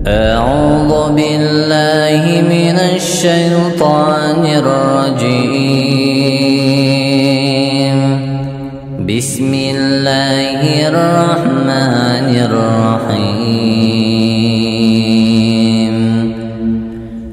أعوذ بالله من الشيطان الرجيم. بسم الله الرحمن الرحيم.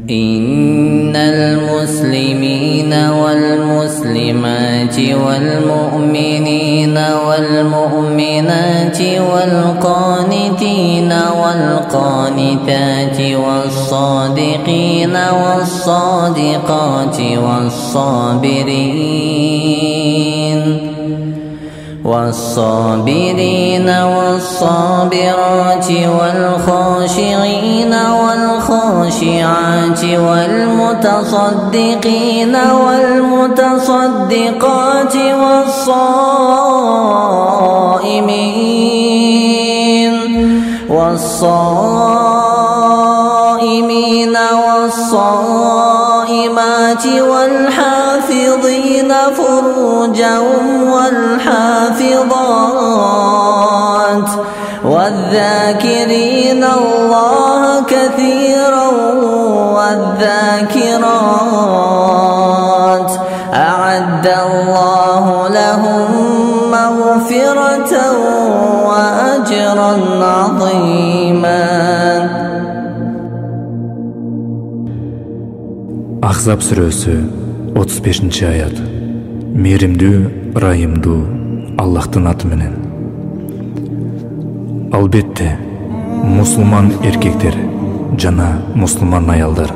إن المسلمين والمسلمات والمؤمنين والمؤمنات والقانتين والقانتات والصادقين والصادقات والصابرين والصابرات والخاشعين والخاشعات والمتصدقين والمتصدقات والصائمين والصائمات والحافظين فروجهم والحافظات والذاكرين الله كثيرا والذاكرات أعد الله لهم مغفرة وأجرا عظيما. Ахзаб сүрөсү 35-аят. Мээримдүү, ырайымдуу Аллахтын аты менен. Албетте, мусулман эркектер жана мусулман аялдар,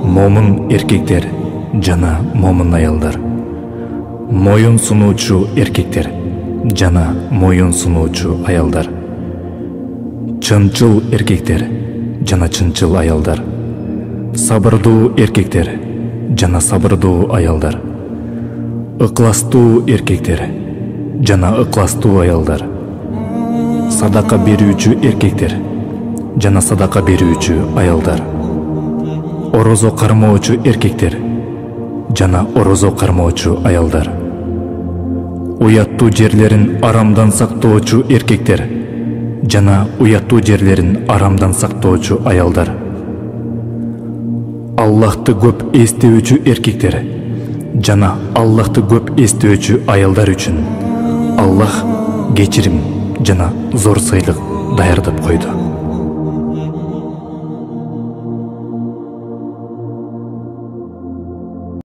момун эркектер жана момун аялдар, моюн сунуучу эркектер жана моюн сунуучу аялдар, чынчыл эркектер жана чынчыл аялдар, сабырдуу эркектер жана сабырдуу аялдар, ыкластуу эркектер жана ыкластуу аялдар, садака берүүчү эркектер жана садака берүүчү аялдар, орозо кармоочу эркектер жана орозо кармоочу аялдар, уяттуу жерлерин арамдан сактоочу эркектер жана уяттуу жерлерин арамдан сактоочу аялдар, Аллахты көп эстөөчү эркектер жана Аллахты көп эстөөчү аялдар үчүн Аллах кечирим жана зор сыйлык даярдап койду.